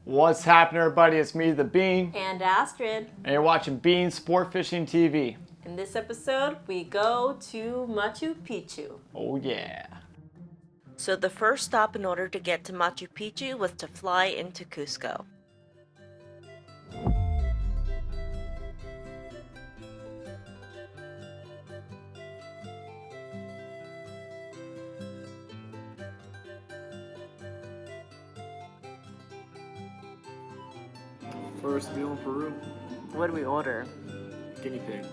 What's happening, everybody? It's me, the Bean. And Astrid. And you're watching Bean Sport Fishing TV. In this episode, we go to Machu Picchu. Oh, yeah. So the first stop in order to get to Machu Picchu was to fly into Cusco. First meal in Peru. What did we order? Guinea pig.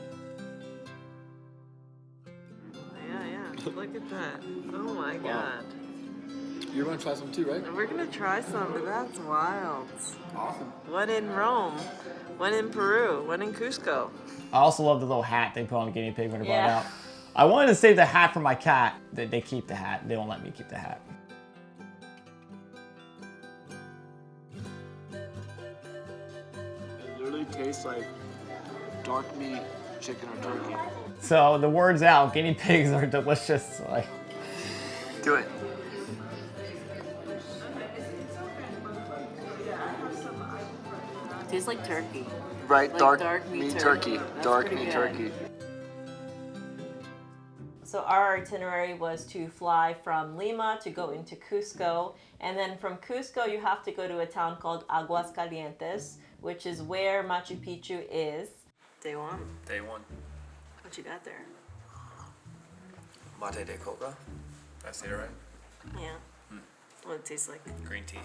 Yeah. Look at that. Oh my god. You're going to try some too, right? We're gonna try some, but that's wild. Awesome. One in Rome, one in Peru, one in Cusco. I also love the little hat they put on the guinea pig when they brought it Yeah. out. I wanted to save the hat for my cat. They keep the hat. They don't let me keep the hat. It literally tastes like dark meat, chicken, or turkey. So the word's out. Guinea pigs are delicious. Like, Do it. Tastes like turkey. Right, Like dark, dark meat meat turkey. turkey. That's Dark pretty meat good. turkey. So our itinerary was to fly from Lima to go into Cusco. And then from Cusco, you have to go to a town called Aguas Calientes, which is where Machu Picchu is. Day one. Day one. What you got there? Mate de coca. Did I say it right? Yeah. What it tastes like? Green tea.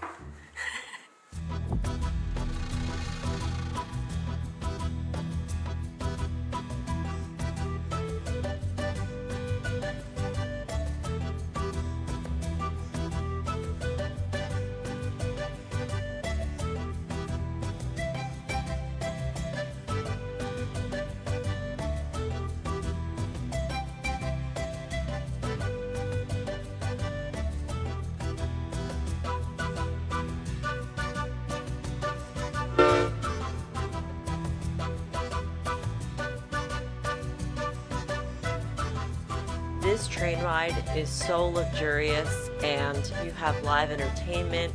This train ride is so luxurious, and you have live entertainment,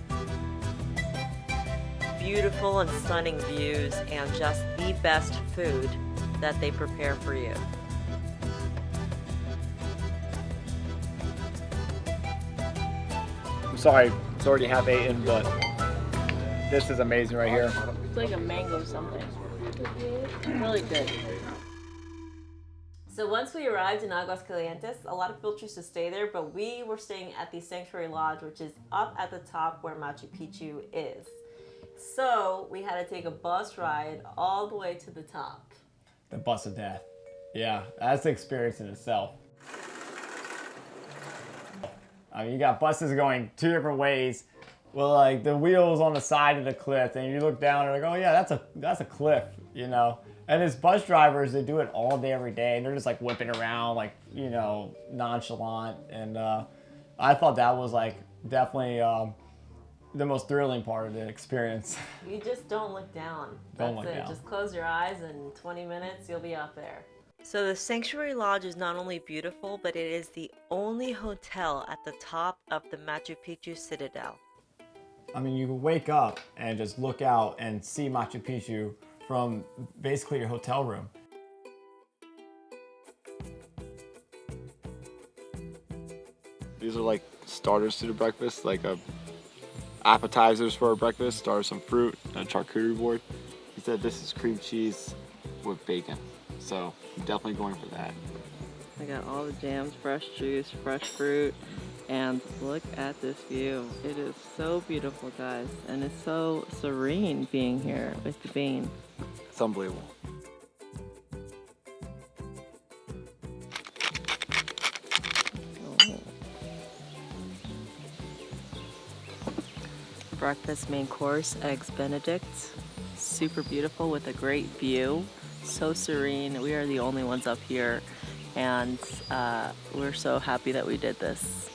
beautiful and stunning views, and just the best food that they prepare for you. I'm sorry, it's already half eaten, but this is amazing right here. It's like a mango something. Really good. So once we arrived in Aguas Calientes, a lot of people choose to stay there, but we were staying at the Sanctuary Lodge, which is up at the top where Machu Picchu is. So we had to take a bus ride all the way to the top. The bus of death. Yeah, that's an experience in itself. I mean, you got buses going two different ways with like the wheels on the side of the cliff, and you look down and like, oh yeah, that's a cliff, you know. And as bus drivers, they do it all day, every day, and they're just like whipping around, like, you know, nonchalant. And I thought that was like definitely the most thrilling part of the experience. You just don't look down. Don't That's look it. down. Just close your eyes and in 20 minutes you'll be up there. So the Sanctuary Lodge is not only beautiful, but it is the only hotel at the top of the Machu Picchu Citadel. I mean, you can wake up and just look out and see Machu Picchu from basically your hotel room. These are like starters to the breakfast, like appetizers for our breakfast. Start some fruit and a charcuterie board. He said this is cream cheese with bacon, so I'm definitely going for that. I got all the jams, fresh juice, fresh fruit, and look at this view. It is so beautiful, guys, and it's so serene being here with the Bean. It's unbelievable. Breakfast main course, eggs Benedict. Super beautiful with a great view. So serene. We are the only ones up here, and we're so happy that we did this.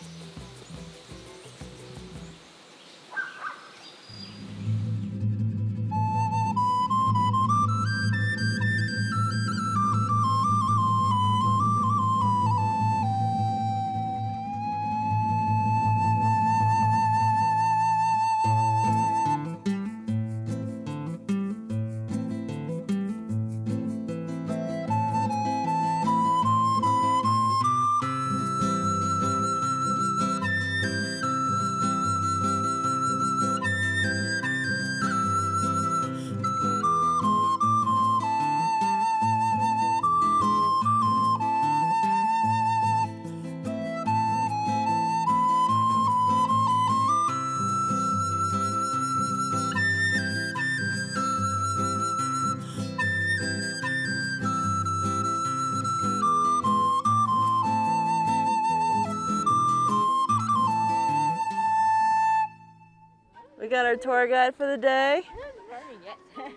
We got our tour guide for the day.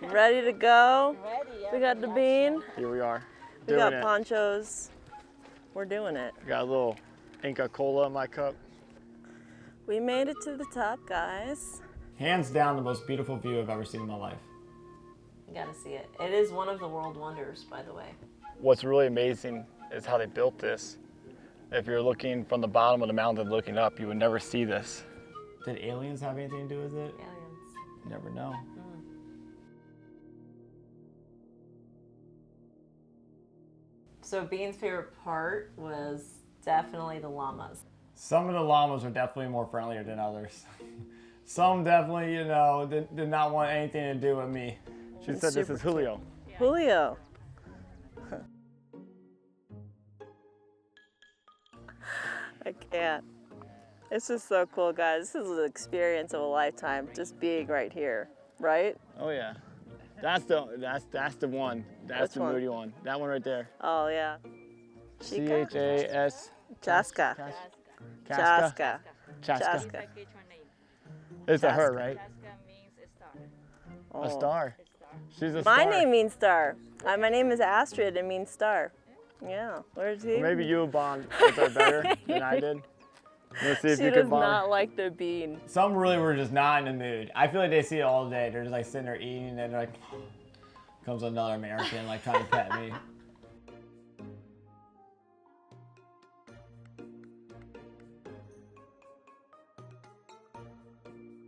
Ready to go. We got the bean. Here we are. We got ponchos. We're doing it. Got a little Inca Cola in my cup. We made it to the top, guys. Hands down, the most beautiful view I've ever seen in my life. You gotta see it. It is one of the world wonders, by the way. What's really amazing is how they built this. If you're looking from the bottom of the mountain looking up, you would never see this. Did aliens have anything to do with it? Aliens. You never know. So Bean's favorite part was definitely the llamas. Some of the llamas are definitely more friendlier than others. Some definitely, you know, did not want anything to do with me. She said this is Julio. Julio. I can't. It's just so cool, guys. This is an experience of a lifetime, just being right here, right? Oh yeah. That's the one. That's Which the one? moody one. That one right there. Oh, yeah. C-H-A-S. Chaska. Chaska. Chaska. Chaska. It's a her, right? Oh. A star. She's a My star. name means star. My name is Astrid. It means star. Yeah. Where's he? Well, maybe you bond with her better than I did. Let's see if She you does can bond. not like the bean. Some really were just not in the mood. I feel like they see it all day. They're just like sitting there eating and they're like, comes another American like trying to pet me.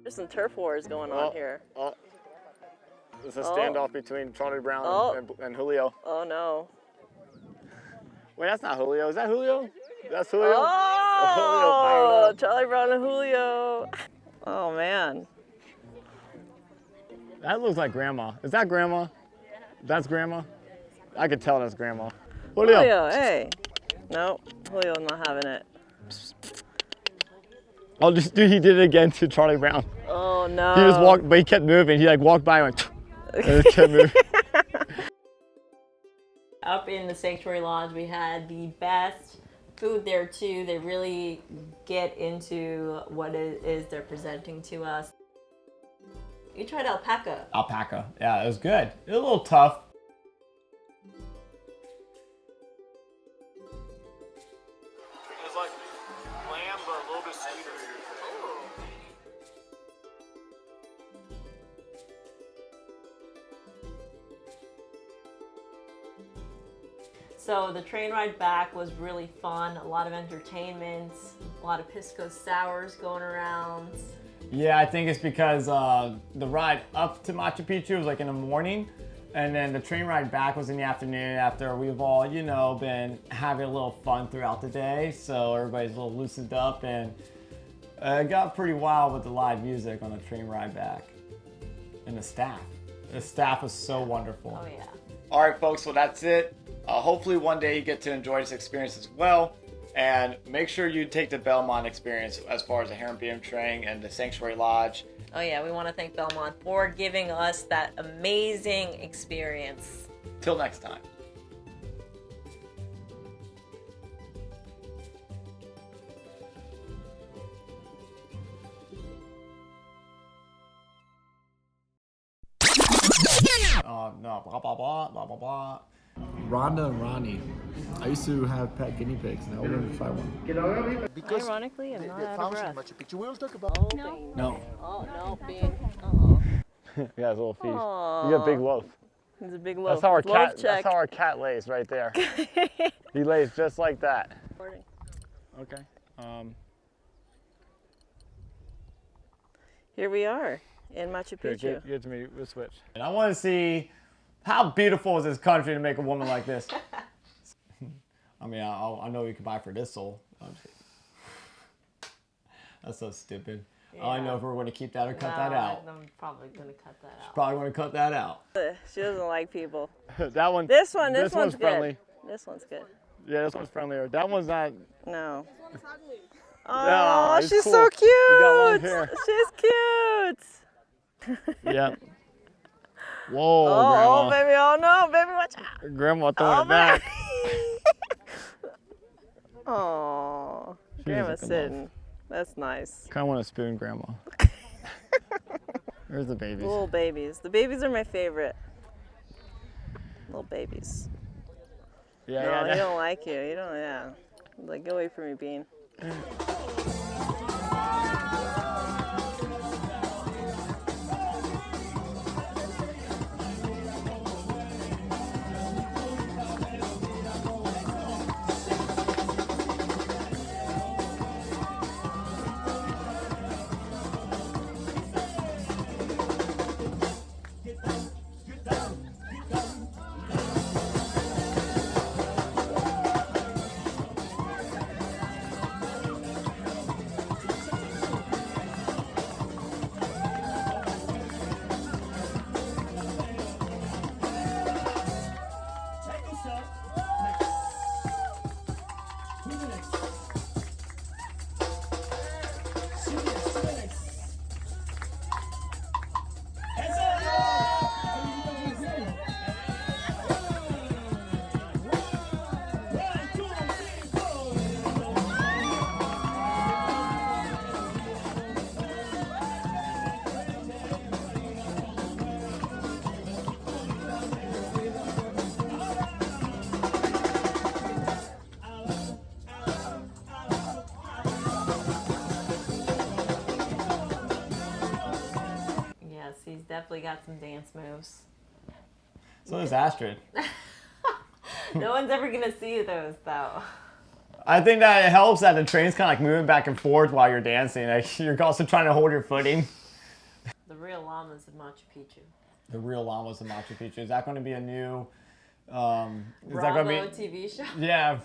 There's some turf wars going on here. It's a standoff between Charlie Brown Oh. and Julio. Oh no. Wait, that's not Julio. Is that Julio? That's Julio? Oh, Charlie Brown and Julio. Oh man. That looks like Grandma. Is that Grandma? That's Grandma? I could tell that's Grandma. Julio. Julio, hey. No, Julio's not having it. Oh, just dude, he did it again to Charlie Brown. Oh no. He just walked, but he kept moving. He like walked by and went, and just kept moving. Up in the Sanctuary Lodge, we had the best food there too. They really get into what it is they're presenting to us. You tried alpaca. Alpaca. Yeah, it was good. It was a little tough. It's like lamb, but a little bit sweeter. So the train ride back was really fun. A lot of entertainment, a lot of pisco sours going around. Yeah, I think it's because the ride up to Machu Picchu was like in the morning, and then the train ride back was in the afternoon after we've all, you know, been having a little fun throughout the day. So everybody's a little loosened up, and it got pretty wild with the live music on the train ride back. And the staff. The staff was so wonderful. Oh yeah. All right, folks, well, that's it. Hopefully one day you get to enjoy this experience as well. And make sure you take the Belmond experience as far as the Hiram Bingham Train and the Sanctuary Lodge. Oh yeah, we want to thank Belmond for giving us that amazing experience. Till next time. No, blah, blah, blah, blah, blah, blah. Rhonda and Ronnie. I used to have pet guinea pigs, and I wanted to try one. Ironically, I'm not out of breath. Machu Picchu. We'll talk about. Oh, bean. No. Oh, no, bean. Oh. Yeah, it's a little feast. Aw. You got a big loaf. It's a big loaf. That's how our Loaf cat. check. That's how our cat lays right there. He lays just like that. Okay. Here we are in Machu Here, Picchu. give it to me. We'll switch. And I want to see how beautiful is this country to make a woman like this. I mean, I know you can buy for this soul. I'm just kidding. That's so stupid. I don't know if we're going to keep that or cut that out. I'm probably going to cut that out. Probably going to cut that out. She doesn't like people. That one. This one's one's good. friendly. This one's good. Yeah, this one's friendlier. That one's not. No. Nah, Oh, it's she's cool. so cute. You got long hair. She's cute. Yeah. Whoa, Oh, Grandma. baby. Oh, no. Baby, watch out. Grandma throwing it back. Oh, She's Grandma's like a love. sitting. That's nice. Kind of want to spoon Grandma. Where's the babies? Little babies. The babies are my favorite. Little babies. Yeah, No, yeah. he don't like you. You don't, yeah. Like, get away from me, Bean. Yes, he's definitely got some dance moves. So does Astrid. No one's ever gonna see those though. I think that it helps that the train's kind of like moving back and forth while you're dancing. Like you're also trying to hold your footing. The real llamas of Machu Picchu. The real llamas of Machu Picchu. Is that going to be a new? Is that Bravo going to be? TV show. Yeah.